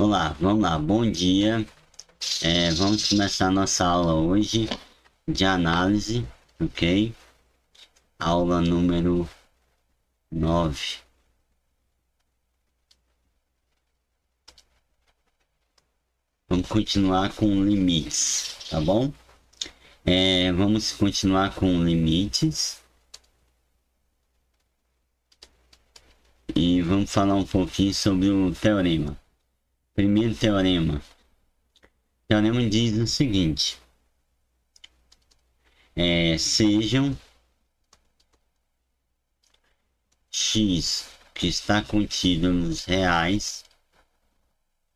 Olá, vamos lá, bom dia. Vamos começar nossa aula hoje de análise, ok? Aula número 9. Vamos continuar com limites, tá bom? Vamos continuar com limites. E vamos falar um pouquinho sobre o teorema. Primeiro teorema. O teorema diz o seguinte. Sejam x que está contido nos reais.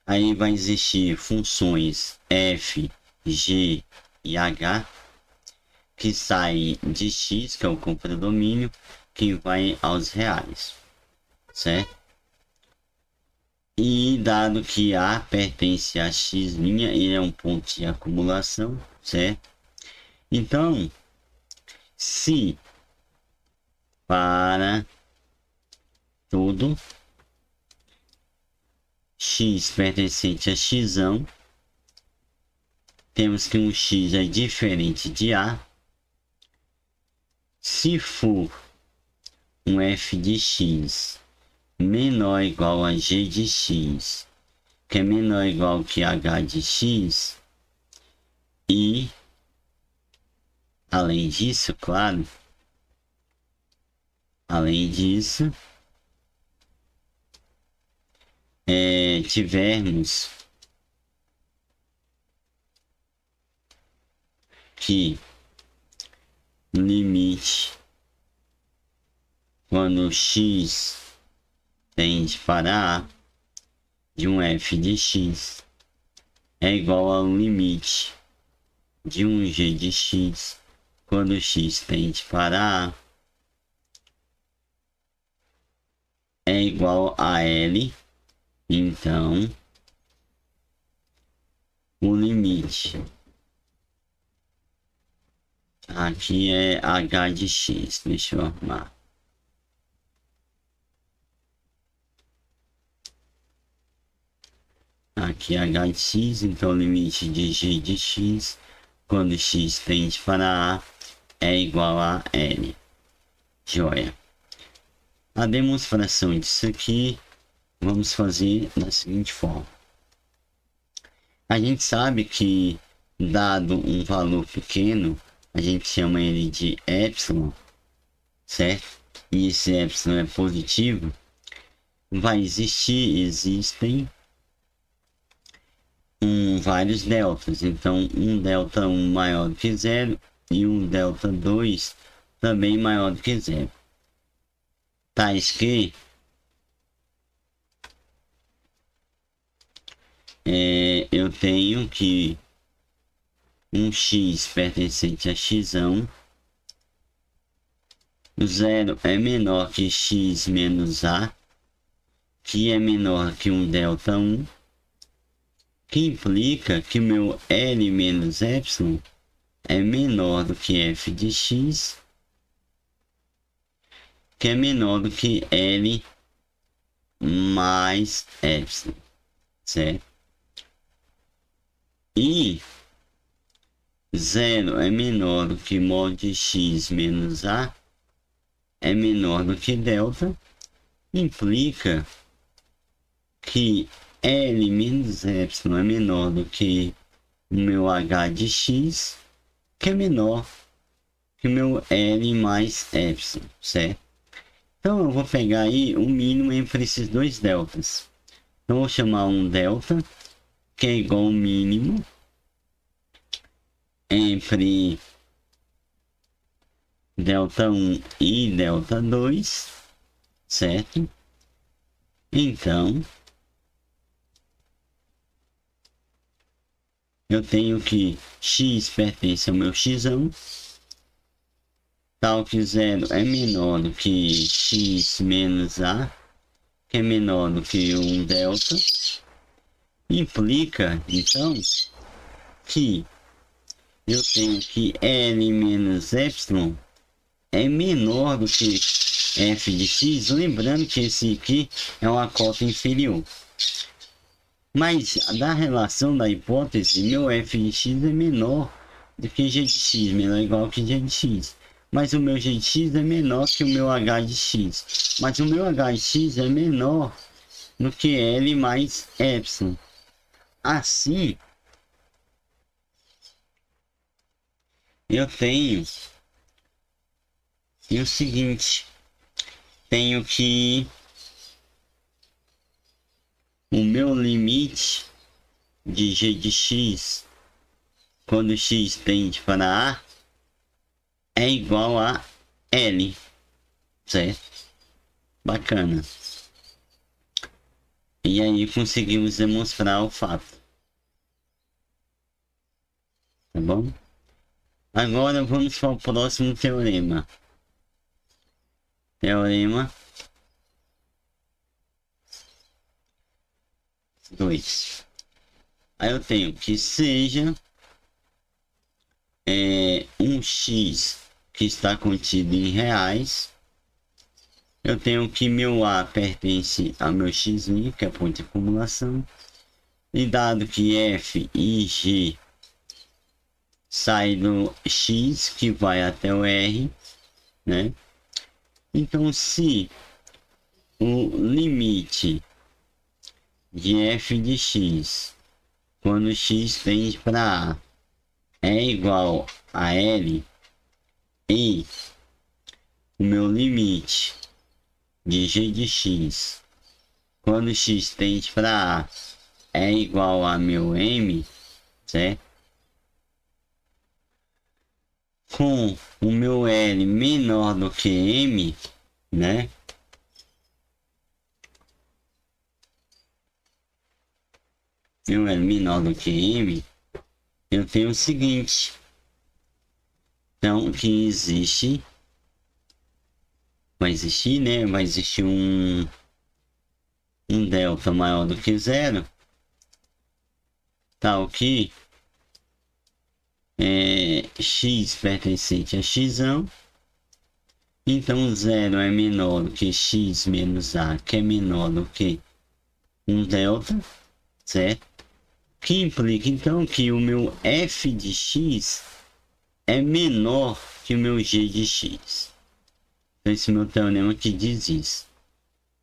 Aí vai existir funções f, g e h que saem de x, que é o contradomínio, que vai aos reais, certo? E dado que A pertence a x', ele é um ponto de acumulação, certo? Então, se para todo x pertencente a x, temos que um x é diferente de A. Se for um f de x menor ou igual a g de x, que é menor ou igual que h de x, e além disso, claro, tivermos que o limite quando x tende para A de um f de x é igual ao limite de um g de x quando x tende para A é igual a L. Então, o limite aqui é h de x. Deixa eu arrumar. Aqui é h de x, então o limite de g de x quando x tende para A é igual a L. Joia. A demonstração disso aqui vamos fazer da seguinte forma. A gente sabe que, dado um valor pequeno, a gente chama ele de epsilon, certo? E esse epsilon é positivo. Existem vários deltas. Então, um delta 1 maior do que zero e um delta 2 também maior do que zero. Tais que eu tenho que um x pertencente a x, o 0 é menor que x menos a, que é menor que um delta 1, que implica que o meu L menos epsilon é menor do que f de x, que é menor do que L mais epsilon, certo? E 0 é menor do que mod de x menos a, é menor do que delta, implica que L menos epsilon é menor do que o meu h de x, que é menor que o meu L mais epsilon, certo? Então eu vou pegar aí o mínimo entre esses dois deltas. Então eu vou chamar um delta, que é igual ao mínimo entre delta 1 e delta 2, certo? Então, eu tenho que x pertence ao meu x, tal que 0 é menor do que x menos a, que é menor do que um delta, implica, então, que eu tenho que L menos epsilon é menor do que f de x, lembrando que esse aqui é uma cota inferior. Mas da relação da hipótese, meu f de x é menor do que g de x, menor ou igual que g de x. Mas o meu g de x é menor que o meu h de x. Mas o meu h de x é menor do que L mais epsilon. Assim, eu tenho o seguinte, tenho que o meu limite de g de x, quando x tende para A, é igual a L, certo? Bacana. E aí conseguimos demonstrar o fato. Tá bom? Agora vamos para o próximo teorema. Teorema 2. Aí eu tenho que seja um x que está contido em reais. Eu tenho que meu A pertence ao meu x', que é ponto de acumulação. E dado que f e g sai do x, que vai até o r, né? Então, se o limite de f de x, quando x tende para A, é igual a L, e o meu limite de g de x, quando x tende para A, é igual a meu m, certo? Com o meu L menor do que m, né? Meu L menor do que m, eu tenho o seguinte. Então, que existe, vai existir, né? Vai existir um delta maior do que zero, tal que x pertencente a x, então 0 é menor do que x menos a, que é menor do que um delta, certo? Que implica então que o meu f de x é menor que o meu g de x. Então, esse meu teorema que diz isso.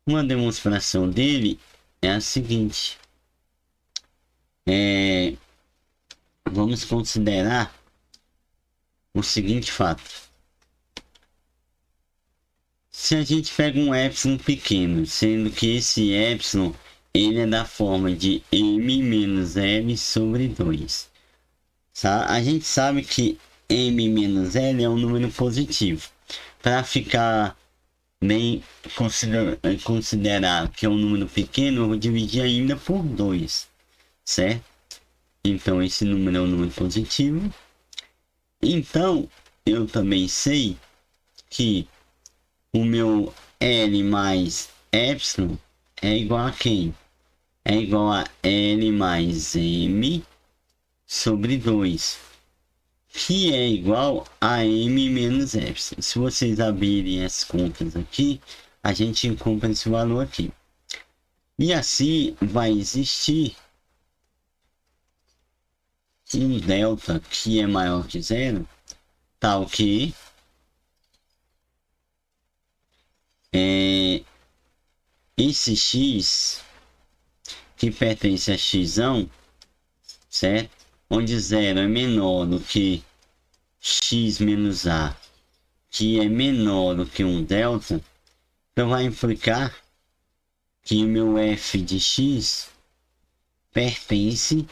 Uma demonstração dele é a seguinte. Vamos considerar o seguinte fato. Se a gente pega um epsilon pequeno, sendo que esse epsilon ele é da forma de m menos l sobre 2. A gente sabe que m menos l é um número positivo. Para ficar bem considerar que é um número pequeno, eu vou dividir ainda por 2, certo? Então esse número é um número positivo. Então eu também sei que o meu L mais epsilon é igual a quem? É igual a L mais M sobre 2, que é igual a M menos epsilon. Se vocês abrirem as contas aqui, a gente encontra esse valor aqui. E assim vai existir um delta que é maior que zero, tal que esse x que pertence a x, certo? Onde 0 é menor do que x menos a, que é menor do que um delta, então vai implicar que o meu f de x pertence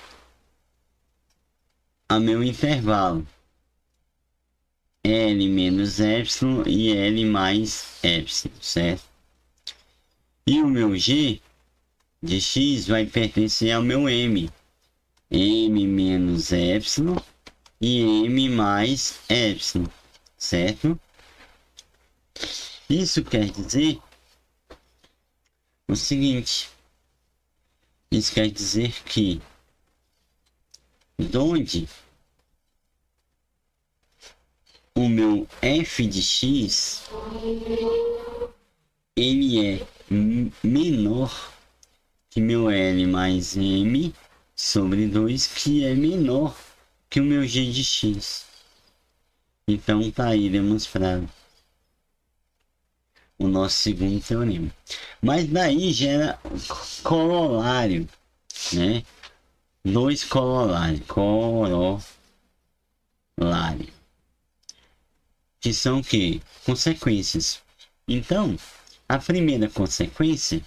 ao meu intervalo L menos epsilon e L mais epsilon, certo? E o meu g de x vai pertencer ao meu m menos epsilon e m mais epsilon, certo? Isso quer dizer o seguinte, isso quer dizer que onde o meu f de x ele é menor que meu L mais M sobre 2, que é menor que o meu G de X. Então tá aí demonstrado o nosso segundo teorema. Mas daí gera corolário, né? Dois corolários, que são o quê? Consequências. Então, a primeira consequência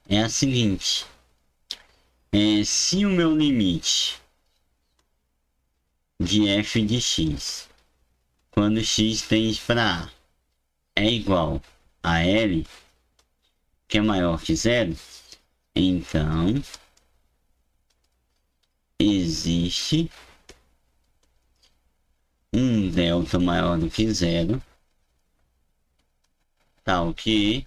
é a seguinte: se o meu limite de f de x, quando x tende para A, é igual a L, que é maior que zero, então existe um delta maior do que zero, tal que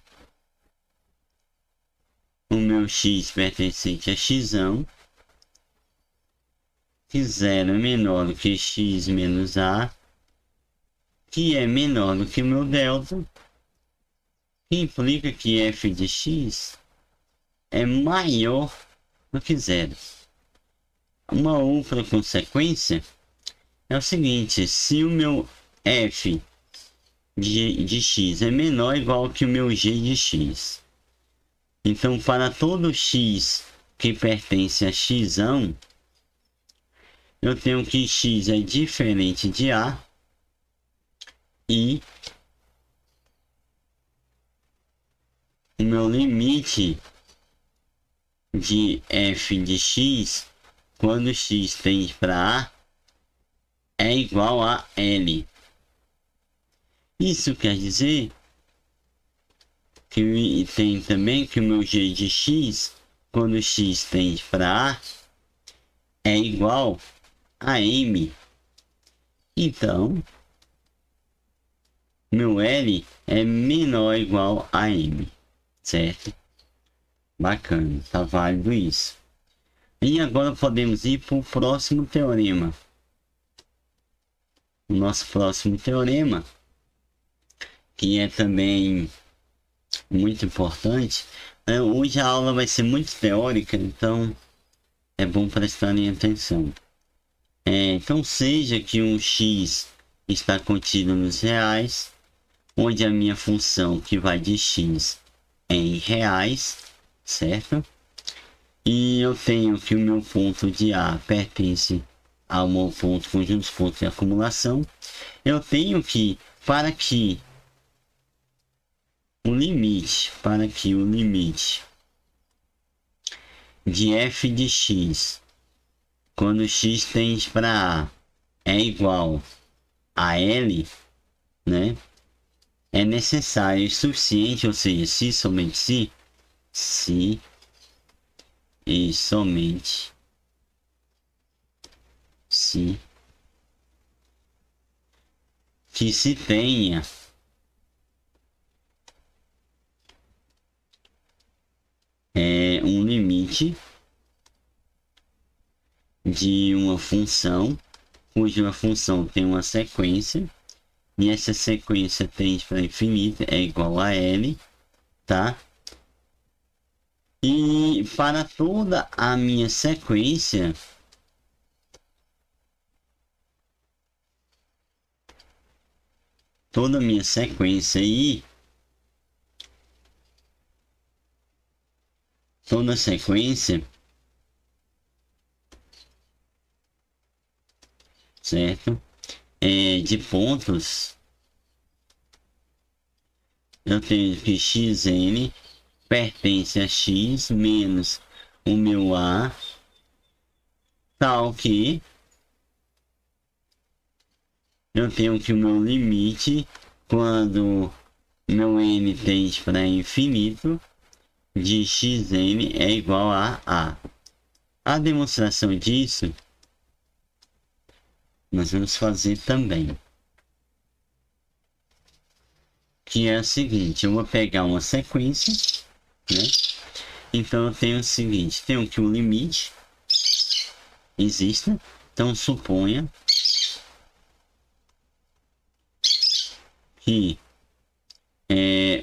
o meu x pertencente a x, que zero é menor do que x menos a, que é menor do que o meu delta, que implica que f de x é maior do que zero. Uma outra consequência é o seguinte: se o meu f de x é menor ou igual que o meu g de x, então para todo x que pertence a x, eu tenho que x é diferente de a e o meu limite de f de x, quando x tende para A, é igual a L. Isso quer dizer que tem também que o meu g de x, quando x tende para A, é igual a M. Então, meu L é menor ou igual a M, certo? Bacana, tá válido isso. E agora podemos ir para o próximo teorema. O nosso próximo teorema, que é também muito importante. Hoje a aula vai ser muito teórica, então é bom prestarem atenção. Então, seja que um x está contido nos reais, onde a minha função que vai de x é em reais, certo? E eu tenho que o meu ponto de A pertence ao meu ponto, conjunto dos pontos de acumulação. Eu tenho que, para que o limite de f de x, quando x tende para A, é igual a L, né? É necessário e suficiente, ou seja, se somente se e somente se que se tenha um limite de uma função cuja função tem uma sequência e essa sequência tende para infinito, é igual a L, tá? E para toda a minha sequência, aí, toda sequência, certo? De pontos, eu tenho que xn pertence a x menos o meu a, tal que eu tenho que o meu limite, quando meu n tende para infinito, de xn é igual a A. A demonstração disso nós vamos fazer também, que é o seguinte: eu vou pegar uma sequência, né? Então eu tenho o seguinte, tenho que o limite exista, então suponha que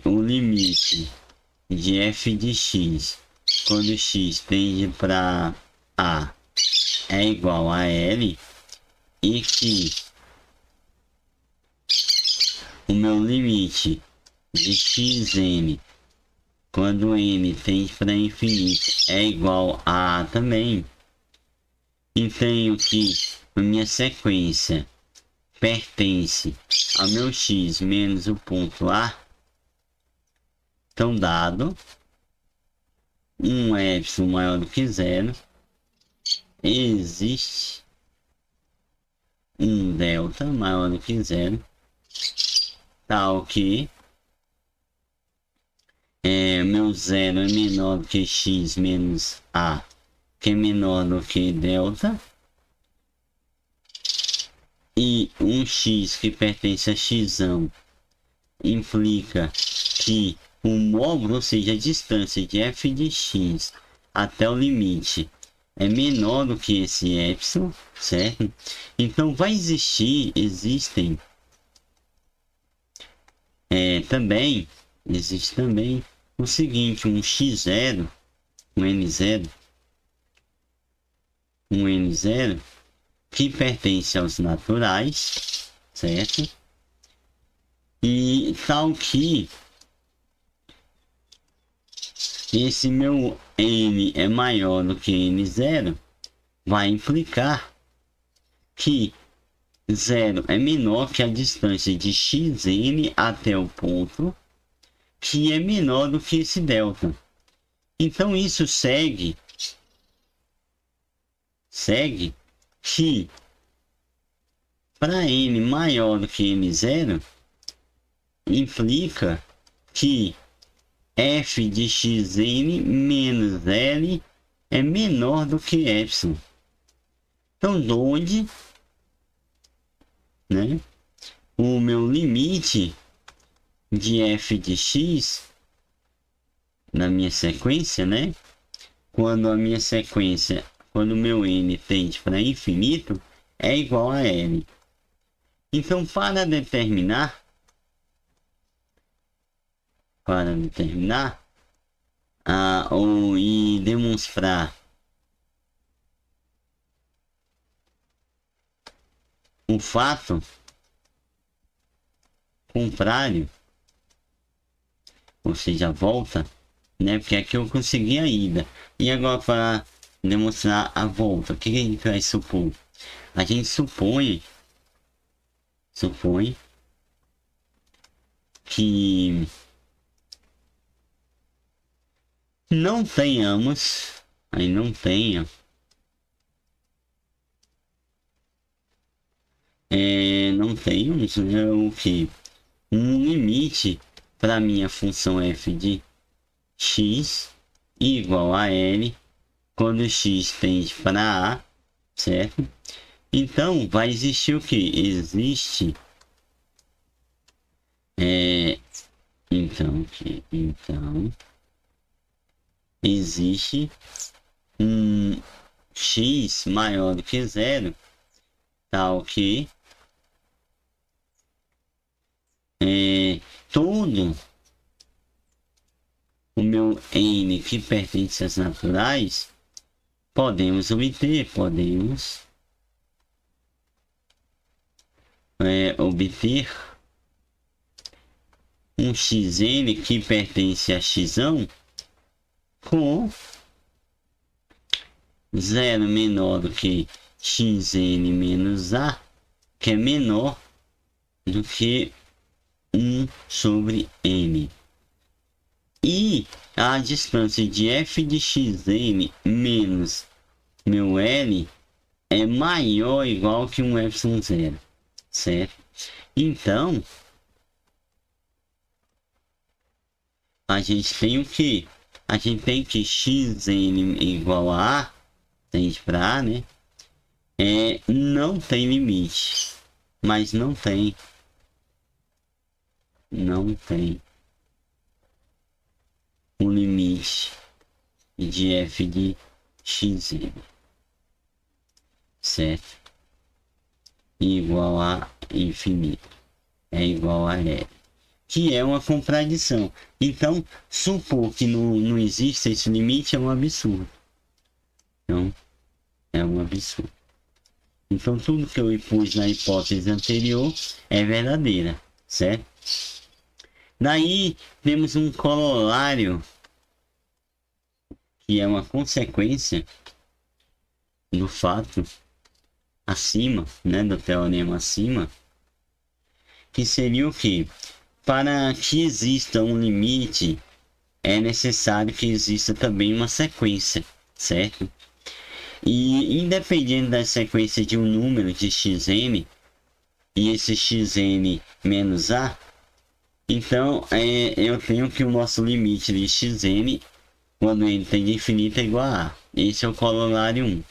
o limite de f de x quando x tende para A é igual a L, e que o meu limite de xn quando n tende para infinito é igual a A também, então que a minha sequência pertence ao meu x menos o ponto A. Então, dado um epsilon maior do que zero, existe um delta maior do que zero, tal que meu zero é menor do que x menos A, que é menor do que delta, e um x que pertence a x implica que o módulo, ou seja, a distância de f de x até o limite é menor do que esse epsilon, certo? Então existe também o seguinte, um x0, um n0, que pertence aos naturais, certo? E tal que esse meu n é maior do que n0, vai implicar que 0 é menor que a distância de xn até o ponto, que é menor do que esse delta. Então isso segue que para n maior do que n0, implica que f de xn menos L é menor do que epsilon. Então, onde, né, o meu limite de f de x na minha sequência, né, quando o meu n tende para infinito, é igual a L. Então, para determinar ou demonstrar o fato contrário, ou seja, a volta, né? Porque aqui eu consegui a ida. E agora, para demonstrar a volta, o que a gente vai supor? A gente supõe que não tenhamos, não tenha o que? Um limite para minha função f de x igual a L quando x tende para A, certo? Então, vai existir o que? Existe um x maior do que zero, tal que todo o meu n que pertence às naturais, podemos obter um xn que pertence a x com 0 menor do que xn menos A, que é menor do que 1 sobre n. E a distância de f de xn menos meu L é maior ou igual que um epsilon zero, certo? Então, a gente tem o que? A gente tem que xn igual a A, tende para A, né? Não tem limite, mas não tem o limite de f de xn, certo? Igual a infinito, é igual a L. que é uma contradição. Então, supor que não existe esse limite é um absurdo. Então, é um absurdo. Então, tudo que eu pus na hipótese anterior é verdadeira, certo? Daí, temos um corolário, que é uma consequência do fato acima, né, do teorema acima, que seria o que? Para que exista um limite, é necessário que exista também uma sequência, certo? E independente da sequência de um número de xn, e esse xn menos a, então eu tenho que o nosso limite de xn, quando ele tende a infinito, é igual a a. Esse é o corolário 1.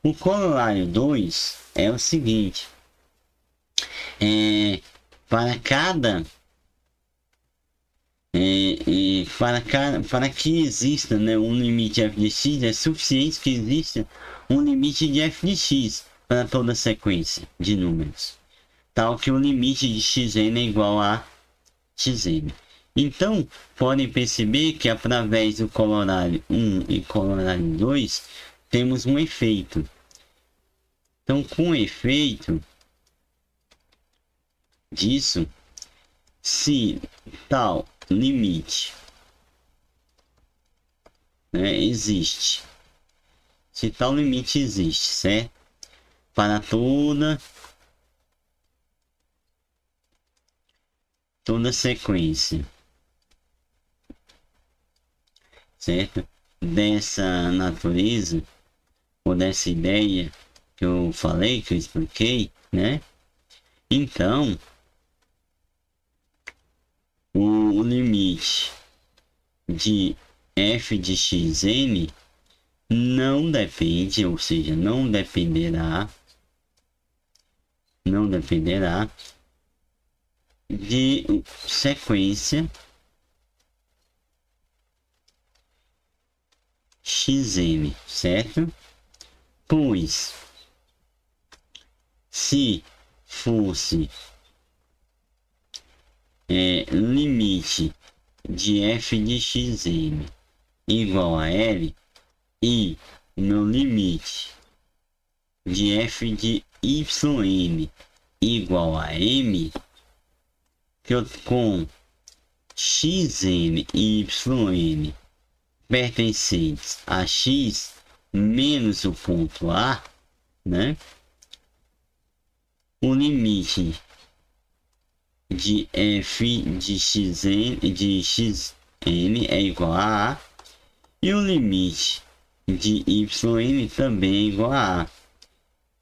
O corolário 2 é o seguinte. Para cada para que exista, né, um limite de f de x, é suficiente que exista um limite de f de x para toda sequência de números, tal que o limite de xn é igual a xn. Então, podem perceber que através do corolário 1 e corolário 2, temos um efeito. Então, com o efeito disso, se tal limite, né, existe, se tal limite existe, certo? Para toda sequência, certo? Dessa natureza, ou dessa ideia que eu falei, que eu expliquei, né? Então, o limite de f de xn não depende, ou seja, não dependerá de sequência xn, certo? Pois, se fosse limite de f de xn igual a L, e o meu limite de f de yn igual a m, que eu com xn e yn pertencentes a x menos o ponto A, né? O limite de f de xn é igual a A, e o limite de yn também é igual a A.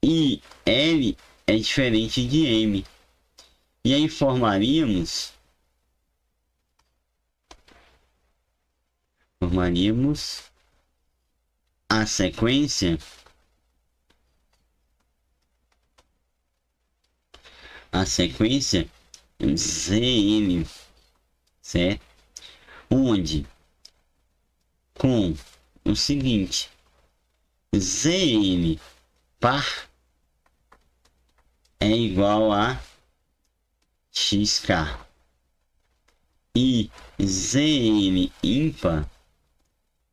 E L é diferente de M. E aí formaríamos a sequência Zn, certo? Onde com o seguinte, Zn par é igual a xk e Zn ímpar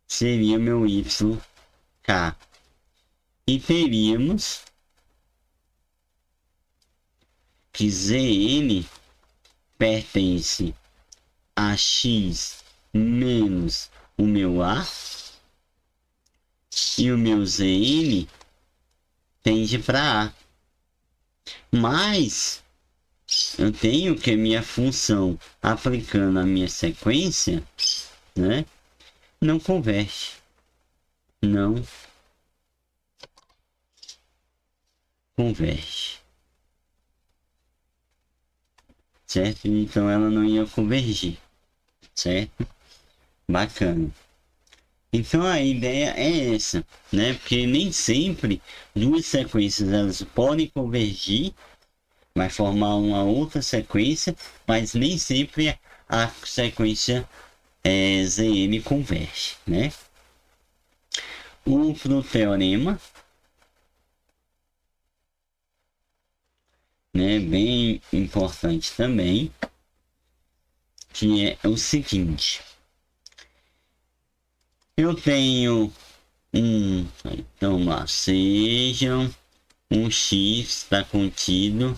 seria meu yk, e teríamos que Zn pertence a x menos o meu A, e o meu Zn tende para A. Mas eu tenho que a minha função aplicando a minha sequência, né, não converte. Não converte. Certo? Então ela não ia convergir. Certo? Bacana. Então a ideia é essa, né? Porque nem sempre duas sequências elas podem convergir, vai formar uma outra sequência, mas nem sempre a sequência Zn converge, né? Outro teorema, né, bem importante também, que é o seguinte. Eu tenho então lá, sejam um x está contido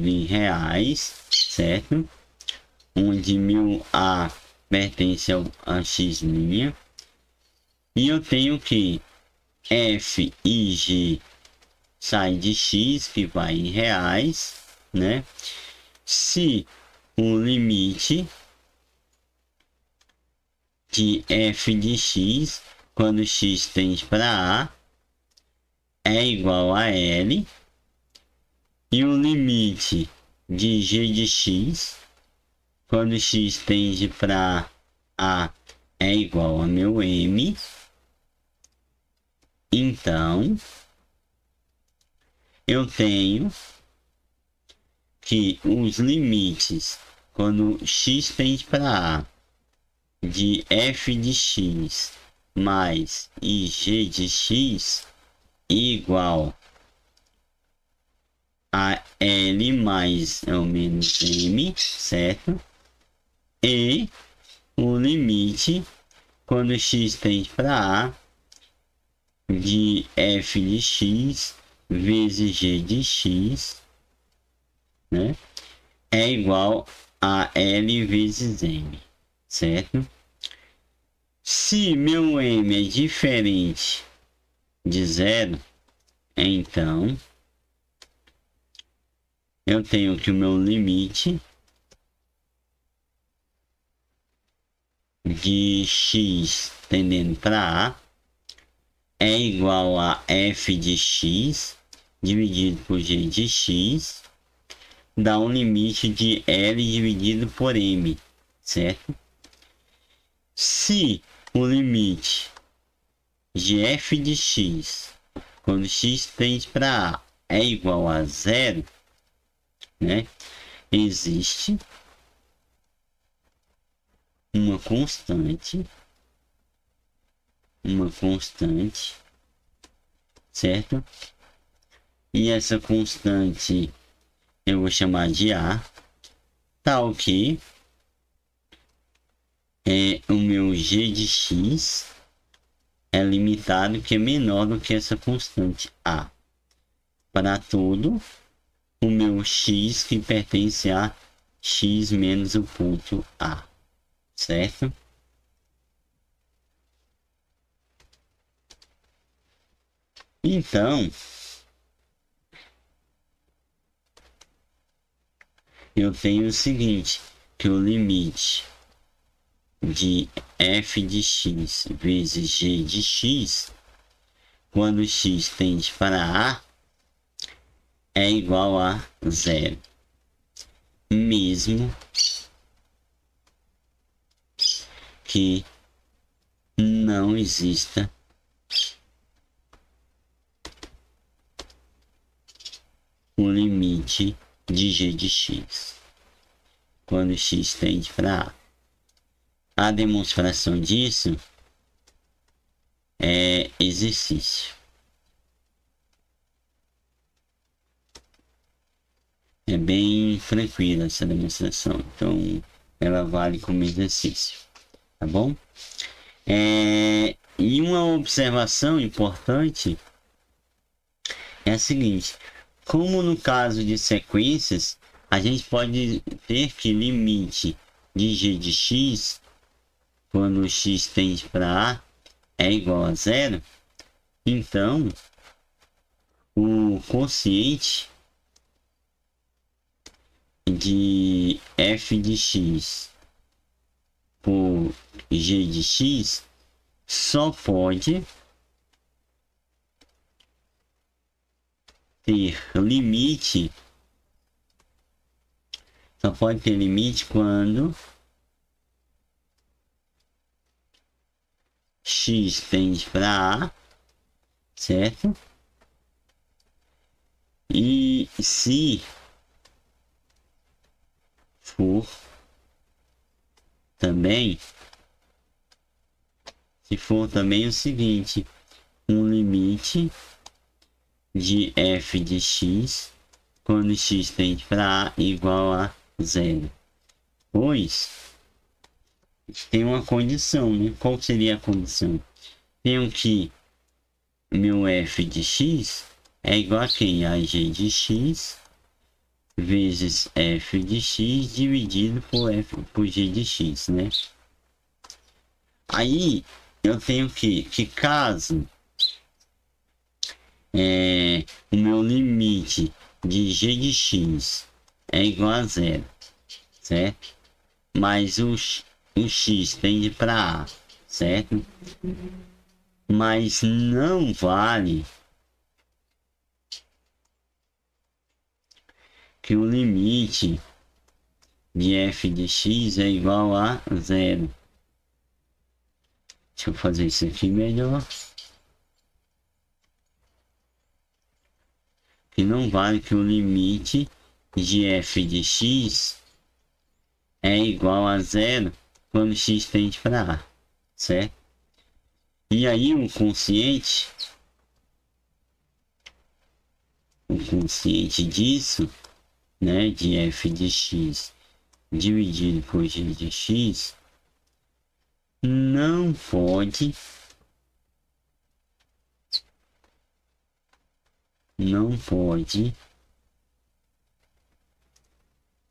em reais, certo? Onde 1000A pertence a x', e eu tenho que f e g sai de x, que vai em reais, né? Se o limite de f de x, quando x tende para a, é igual a L, e o limite de g de x, quando x tende para a, é igual a meu m. Então, eu tenho que os limites, quando x tende para a, de f de x mais ig de x igual a L mais ou menos M, certo? E o limite, quando x tende para A, de f de x vezes g de x, né? É igual a L vezes M, certo? Se meu M é diferente de zero, então eu tenho que o meu limite de x tendendo para A é igual a f de x dividido por g de x, dá um limite de L dividido por M, certo? Se o limite de f de x, quando x tende para A, é igual a zero, né? Existe uma constante, certo? E essa constante eu vou chamar de A, tal que o meu g de x é limitado, que é menor do que essa constante A. Para todo o meu x que pertence a x menos o ponto A, certo? Então, eu tenho o seguinte, que o limite de f de x vezes g de x, quando x tende para A, é igual a zero, mesmo que não exista o limite de g de x, quando x tende para A. A demonstração disso é exercício. É bem tranquila essa demonstração, então ela vale como exercício, tá bom? E uma observação importante é a seguinte: como no caso de sequências, a gente pode ter que limite de g de x, quando x tende para A, é igual a zero, então o quociente de f de x por g de x só pode ter limite, quando x tende para A, certo? E se for também o seguinte, um limite de f de x quando x tende para a igual a zero. Pois tem uma condição, né? Qual seria a condição? Tenho que meu f de x é igual a quem? A g de x vezes f de x dividido por g de x, né? Aí eu tenho que caso o meu limite de g de x é igual a zero, certo? Mas o x tende para a, certo? Mas não vale que o limite de f de x é igual a zero. Deixa eu fazer isso aqui melhor. Que não vale que o limite de f de x é igual a zero quando x tende para a, certo? E aí o consciente disso, né, de f de x dividido por g de x, não pode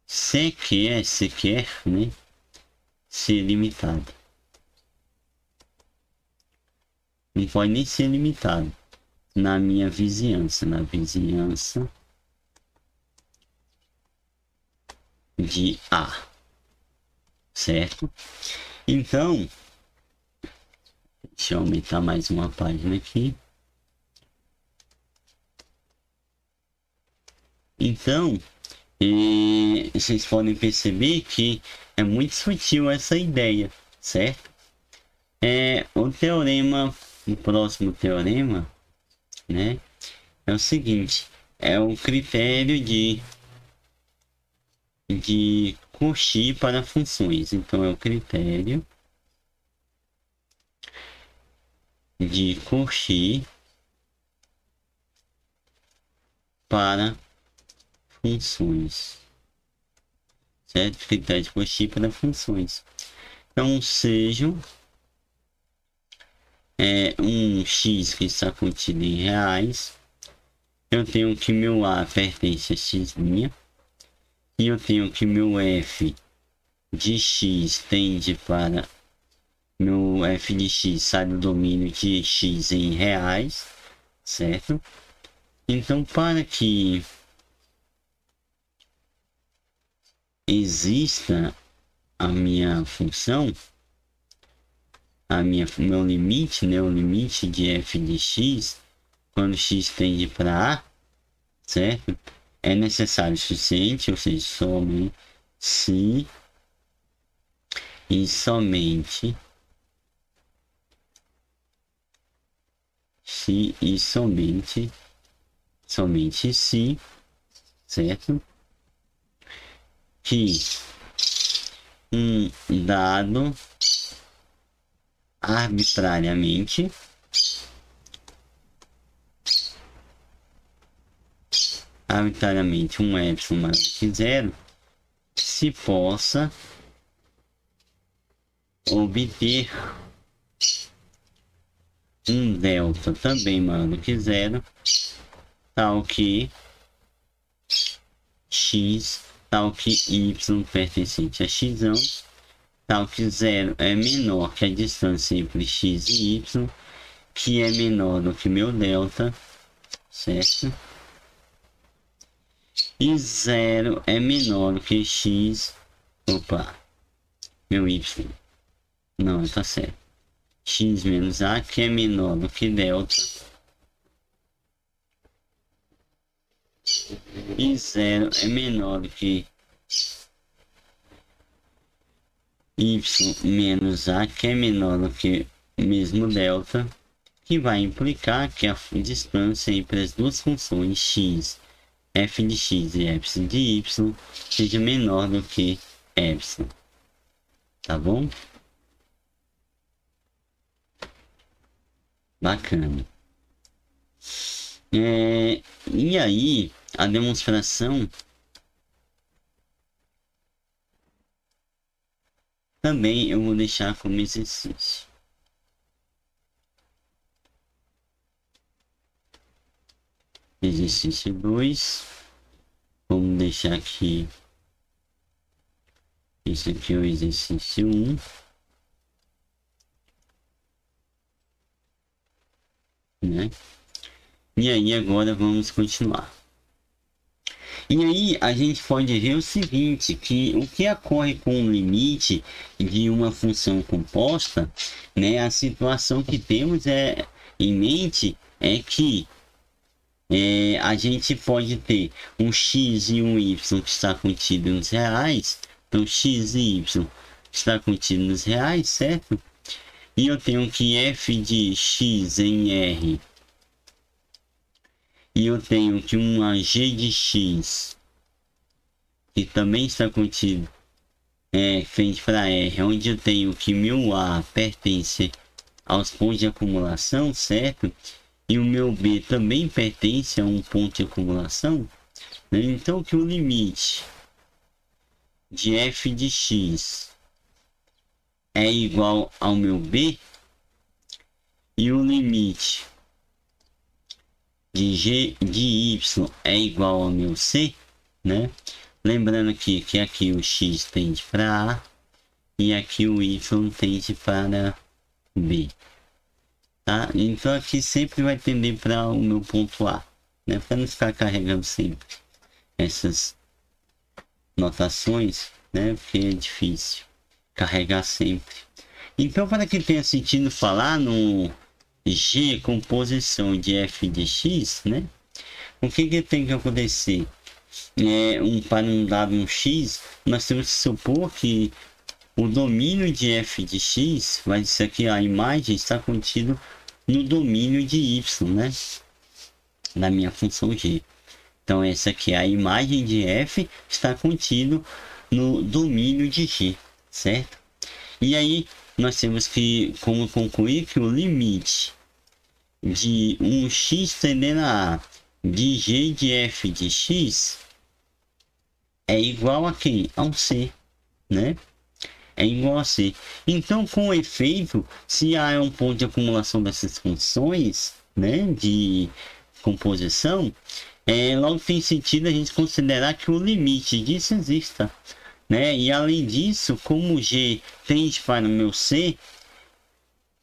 sequer, né, ser limitado. Não pode nem ser limitado na minha vizinhança, de A, certo? Então, deixa eu aumentar mais uma página aqui. Então, vocês podem perceber que é muito sutil essa ideia, certo? O teorema, o próximo teorema, né, é o seguinte, é o critério de Cauchy para funções. Então é o critério de Cauchy para funções, certo? Critério de Cauchy para funções. Então sejam um x que está contido em reais. Eu tenho que meu a pertence a x', e eu tenho que meu f de x tende para meu f de x sai do domínio de x em reais, certo? Então, para que exista a minha função, meu limite, né, o limite de f de x quando x tende para a, certo? É necessário o suficiente, ou seja, somente se e somente se e somente se, certo? Que um dado arbitrariamente um epsilon maior que zero se possa obter um delta também maior do que zero, tal que x, tal que y pertencente a x, tal que zero é menor que a distância entre x e y, que é menor do que meu delta, certo? E zero é menor do que x, meu y, não, tá certo. X menos a, que é menor do que delta, e zero é menor do que y menos a, que é menor do que mesmo delta, que vai implicar que a distância entre as duas funções x, f de x e epsilon de y seja menor do que epsilon, tá bom? Bacana. E aí, a demonstração também eu vou deixar como exercício. Exercício 2. Vamos deixar aqui. Esse aqui é o exercício 1. Né? E aí agora vamos continuar. E aí a gente pode ver o seguinte, que o que ocorre com o limite de uma função composta, né? A situação que temos em mente é que a gente pode ter um x e um y que está contido nos reais. Então x e y está contido nos reais, certo? E eu tenho que f de x em R. E eu tenho que uma g de x, que também está contido, frente para R, onde eu tenho que meu A pertence aos pontos de acumulação, certo? E o meu B também pertence a um ponto de acumulação. Né? Então, que o limite de f de x é igual ao meu B, e o limite de g de y é igual ao meu C, né? Lembrando aqui que aqui o x tende para A e aqui o y tende para B. Tá? Então aqui sempre vai tender para o meu ponto A, né? Para não ficar carregando sempre essas notações, né? Porque é difícil carregar sempre. Então, para que tenha sentido falar no G composição de f de x, né? O que tem que acontecer? Para um dado x, nós temos que supor que o domínio de f de x, vai ser aqui a imagem está contido no domínio de y, né? Da minha função g. Então essa aqui é a imagem de f, está contido no domínio de g, certo? E aí nós temos que como concluir que o limite de um x tendendo a A de g de f de x é igual a quem? Ao C, né? É igual a C. Então, com efeito, se A é um ponto de acumulação dessas funções, né, de composição, logo tem sentido a gente considerar que o limite disso exista, né? E além disso, como G tende para o meu C,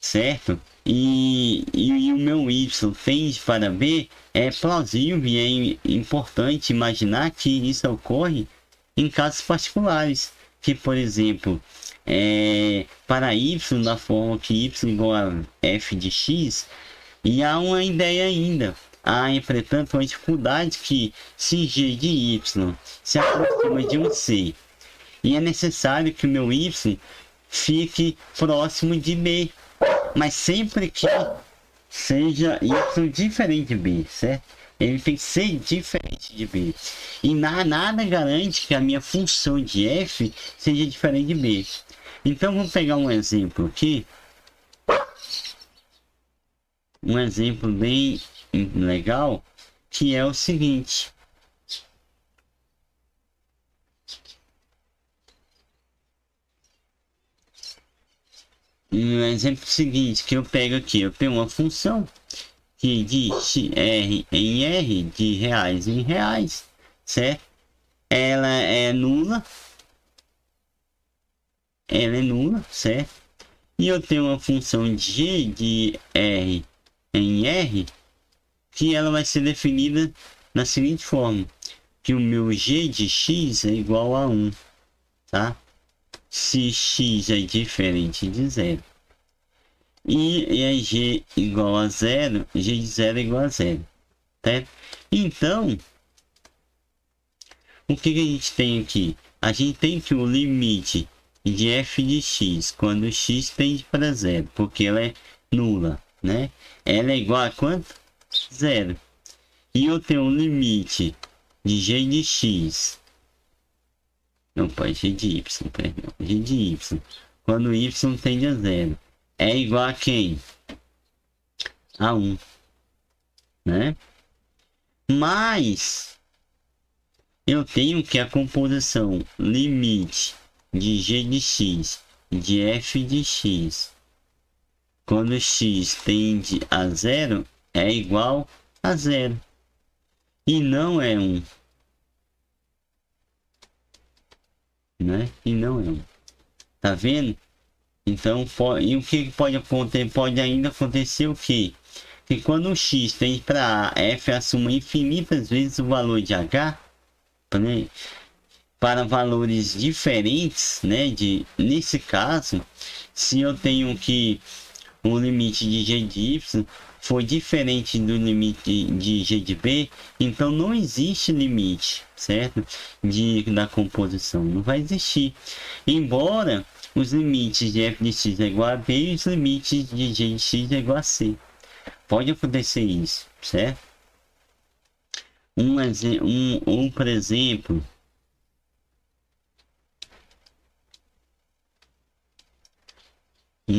certo? E o meu y tende para B, é plausível e é importante imaginar que isso ocorre em casos particulares, que por exemplo, para y da forma que y igual a f de x, e há uma ideia ainda. Há, entretanto, uma dificuldade que se g de y se aproxima de um c, e é necessário que o meu y fique próximo de b, mas sempre que seja y diferente de b, certo? Ele tem que ser diferente de b. E nada garante que a minha função de f seja diferente de b. Então vamos pegar um exemplo aqui. Um exemplo bem legal, que é o seguinte. Um exemplo seguinte que eu pego aqui, eu tenho uma função que de R em R, de reais em reais, certo? Ela é nula, certo? E eu tenho uma função g de R em R, que ela vai ser definida da seguinte forma, que o meu g de x é igual a 1, tá? Se x é diferente de zero. E é g igual a zero, g de zero é igual a zero, certo? Então, o que a gente tem aqui? A gente tem que o limite de f de x, quando x tende para zero, porque ela é nula, né? Ela é igual a quanto? Zero. E eu tenho um limite de g de x, não pode g de y, perdão, g de y, quando y tende a zero, é igual a quem? A 1, né? Mas eu tenho que a composição limite de g de x de f de x quando x tende a zero é igual a zero e não é 1, né? E não é 1. Tá vendo? Então, e o que pode acontecer? Pode ainda acontecer o quê? Que quando o x tende para a, f assuma infinitas vezes o valor de h, né? Para valores diferentes, né? Nesse caso, se eu tenho que o limite de g de y for diferente do limite de g de b, então não existe limite, certo? Da composição, não vai existir. Embora os limites de f de x é igual a b e os limites de g de x é igual a c. Pode acontecer isso, certo? Por exemplo,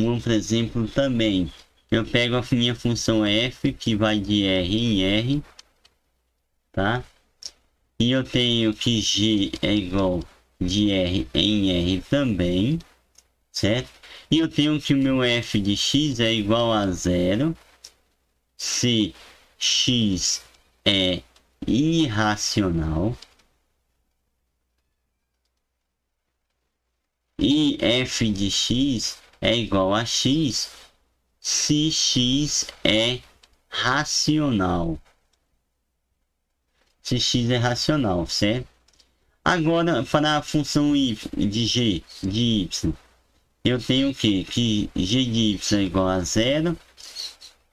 outro exemplo também, eu pego a minha função f que vai de r em r, tá? E eu tenho que g é igual de r em r também, certo? E eu tenho que o meu f de x é igual a zero se x é irracional e f de x é igual a x se x é racional. Se x é racional, certo? Agora, para a função de g de y, eu tenho que g de y é igual a zero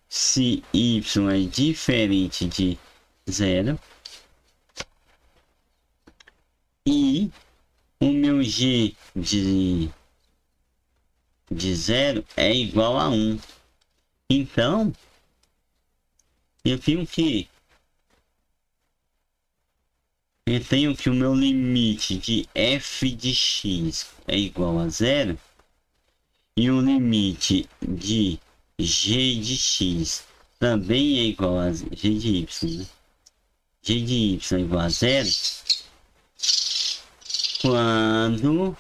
se y é diferente de zero e o meu g de zero é igual a 1. Então, eu tenho que o meu limite de f de x é igual a zero e o limite de g de x também é igual a g de y, né? G de y é igual a zero quando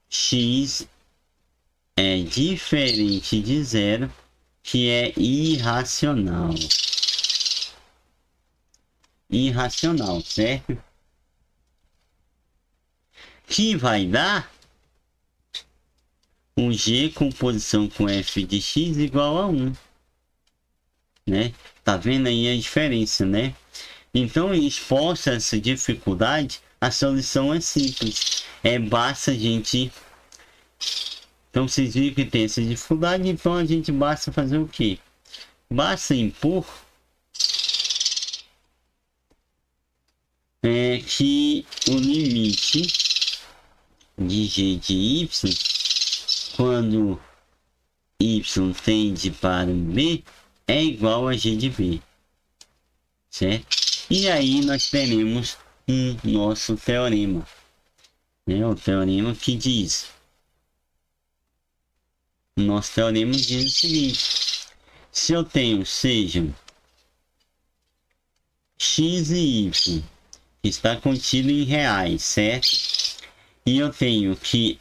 x é diferente de zero, que é irracional. Irracional, certo? Que vai dar um g composição com f de x igual a 1, né? Tá vendo aí a diferença, né? Então, exposta essa dificuldade, a solução é simples. Basta a gente... Então, vocês viram que tem essa dificuldade, então a gente basta fazer o quê? Basta impor que o limite de g de y, quando y tende para b, é igual a g de b, certo? E aí nós teremos nosso teorema, né? O teorema que diz, o nosso teorema diz o seguinte: se eu tenho, sejam x e y, que está contido em reais, certo? E eu tenho que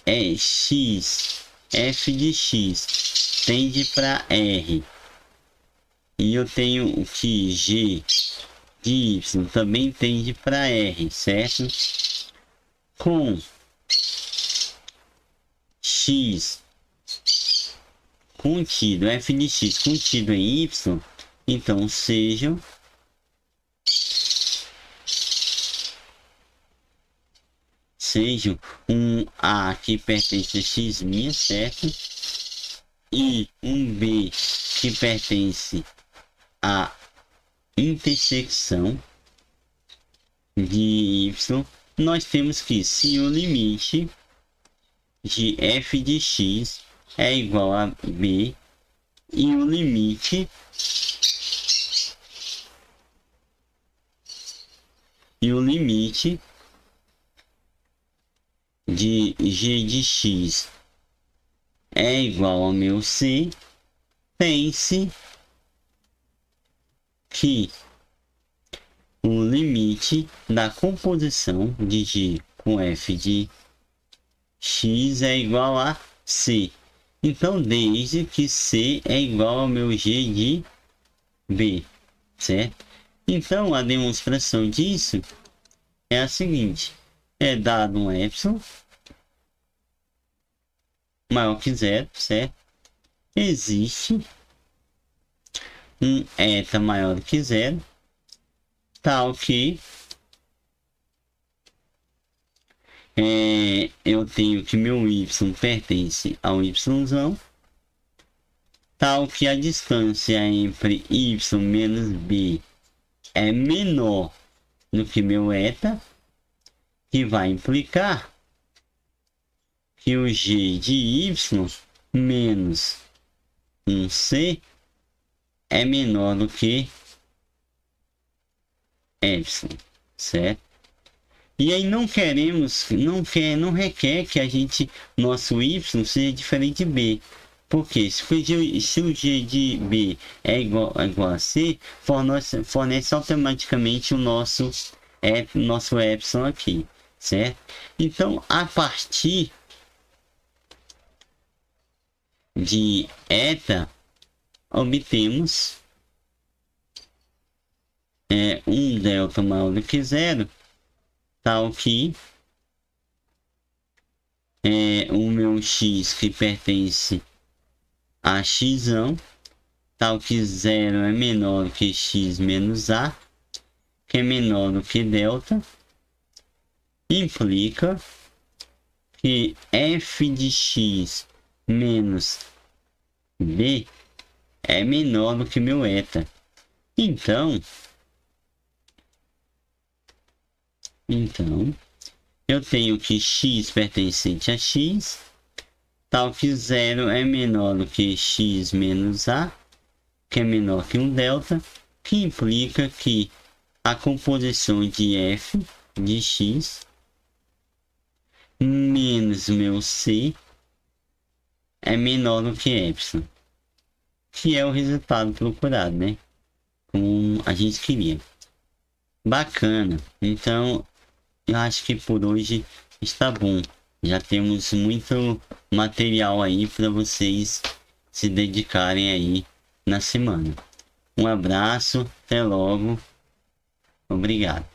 x, f de x tende para r, e eu tenho que g de y também tende para r, certo? Com x contido, f de x contido em y, então sejam um A que pertence a x', certo? E um B que pertence à intersecção de y, nós temos que, se o limite de f de x é igual a b e o limite de g de x é igual ao meu c, pense que o limite da composição de G com f de x é igual a c. Então, desde que c é igual ao meu g de b, certo? Então, a demonstração disso é a seguinte: é dado um epsilon maior que zero, certo? Existe um eta maior que zero, tal que eu tenho que meu y pertence ao y, tal que a distância entre y menos b é menor do que meu eta, que vai implicar que o g de y menos um c é menor do que epsilon, certo? E aí não requer que a gente, nosso y seja diferente de b. Porque se o g de b é igual a c, fornece automaticamente o nosso epsilon aqui, certo? Então, a partir de eta, obtemos um delta maior do que zero, tal que o meu x que pertence a x, tal que 0 é menor do que x menos a, que é menor do que delta, implica que f de x menos b é menor do que meu eta. Então, eu tenho que x pertencente a x, tal que 0 é menor do que x menos a, que é menor que um delta, que implica que a composição de f de x menos meu c é menor do que epsilon, que é o resultado procurado, né? Como a gente queria. Bacana. Então, eu acho que por hoje está bom. Já temos muito material aí para vocês se dedicarem aí na semana. Um abraço, até logo. Obrigado.